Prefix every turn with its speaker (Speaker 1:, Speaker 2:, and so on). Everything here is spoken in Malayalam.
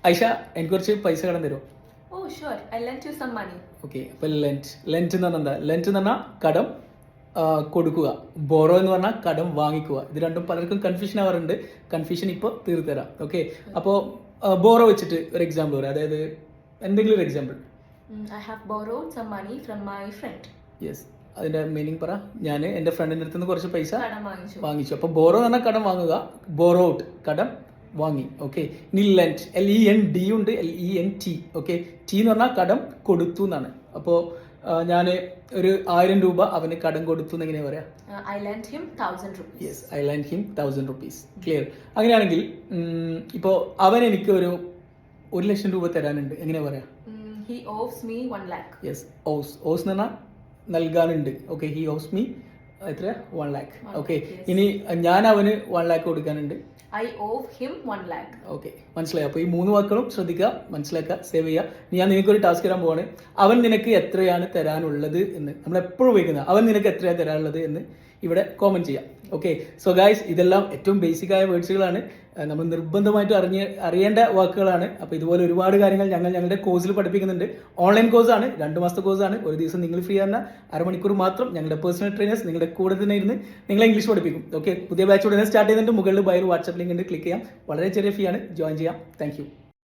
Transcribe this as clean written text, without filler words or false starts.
Speaker 1: ഐഷ, എനിക്ക് കുറച്ച് പൈസ കടം തരുമോ?
Speaker 2: Oh, sure. I'll lend you some money.
Speaker 1: Okay. അപ്പോൾ ലെൻറ്റ് എന്ന് പറഞ്ഞാൽ എന്താ? ലെൻറ്റ് എന്ന് പറഞ്ഞാൽ കടം കൊടുക്കുക. ബോറോ എന്ന് പറഞ്ഞാൽ കടം വാങ്ങിക്കുക. ഇത് രണ്ടും പലർക്കും കൺഫ്യൂഷൻ ആവാറുണ്ട്. കൺഫ്യൂഷൻ ഇപ്പോൾ തീർത്ത് തരാം. ഓക്കെ. അപ്പോൾ ബോറോ വെച്ചിട്ട് ഒരു എക്സാമ്പിൾ പറയാം. അതായത് എന്തെങ്കിലും ഒരു example.
Speaker 2: I have borrowed some money from my friend.
Speaker 1: Yes, അതിൻ്റെ മീനിങ് പറ. ഞാൻ എൻ്റെ ഫ്രണ്ടിൻ്റെ അടുത്ത് നിന്ന് കുറച്ച് പൈസ
Speaker 2: കടം
Speaker 1: വാങ്ങിച്ചു. അപ്പോൾ ബോറോ എന്ന് പറഞ്ഞാൽ കടം വാങ്ങുക, ബോറോഡ് കടം വാങ്ങി. ഓക്കെ. ഇനി ലെൻറ്റ്, LEND ഉണ്ട്, LENT. ഓക്കെ. ടി എന്ന് പറഞ്ഞാൽ കടം കൊടുത്തു എന്നാണ്. അപ്പോൾ ഞാൻ ഒരു 1000 രൂപ അവന് കടം കൊടുത്തു എന്ന് എങ്ങനെയാ പറയാ?
Speaker 2: I lent him 1000 rupees.
Speaker 1: Yes, I lent him 1000 rupees. Clear? അങ്ങനെയാണെങ്കിൽ ഇപ്പോൾ അവൻ എനിക്ക് ഒരു 1,00,000 രൂപ തരാനുണ്ട്, എങ്ങനെയാ പറയാ?
Speaker 2: He owes me 1 lakh.
Speaker 1: Yes, owes എന്ന് പറഞ്ഞാൽ നൽകാനുണ്ട്. ഓക്കെ. ഹി ഓസ് മീ എത്ര? 1 lakh. ഓക്കെ. ഇനി ഞാൻ അവന് 1 lakh കൊടുക്കാനുണ്ട്.
Speaker 2: I owe him 1 lakh.
Speaker 1: Okay, മനസ്സിലായി. അപ്പോൾ ഈ 3 വാക്കുകളും ശ്രദ്ധിക്കുക, മനസ്സിലാക്കുക, സേവ് ചെയ്യുക. ഞാൻ നിനക്കൊരു ടാസ്ക് തരാൻ പോവാണ്. അവൻ നിനക്ക് എത്രയാണ് തരാനുള്ളത് എന്ന് നമ്മൾ എപ്പോഴും ഉപയോഗിക്കുന്നത്. അവൻ നിനക്ക് എത്രയാണ് തരാനുള്ളത് എന്ന് ഇവിടെ കോമൻറ്റ് ചെയ്യാം. ഓക്കെ. സോ ഗായ്സ്, ഇതെല്ലാം ഏറ്റവും ബേസിക് ആയ വേർഡ്സുകളാണ്, നമ്മൾ നിർബന്ധമായിട്ട് അറിയേണ്ട വാക്കുകളാണ്. അപ്പോൾ ഇതുപോലെ ഒരുപാട് കാര്യങ്ങൾ ഞങ്ങളുടെ കോഴ്സിൽ പഠിപ്പിക്കുന്നുണ്ട്. ഓൺലൈൻ കോഴ്സാണ്, 2 മാസത്തെ കോഴ്സാണ്. ഒരു ദിവസം നിങ്ങൾ ഫ്രീ ആകുന്ന അരമണിക്കൂർ മാത്രം ഞങ്ങളുടെ പേഴ്സണൽ ട്രെയിനേഴ്സ് നിങ്ങളുടെ കൂടെ തന്നെ ഇരുന്ന് നിങ്ങളെ ഇംഗ്ലീഷ് പഠിപ്പിക്കും. ഓക്കെ. പുതിയ ബാച്ച് ഉടനെ സ്റ്റാർട്ട് ചെയ്യുന്നുണ്ട്. മുകളിൽ ബയോയിൽ വാട്സാപ്പ് ലിങ്ക് ഉണ്ട്, ക്ലിക്ക് ചെയ്യാം. വളരെ ചെറിയ ഫീ ആണ്, ജോയിൻ ചെയ്യാം. താങ്ക്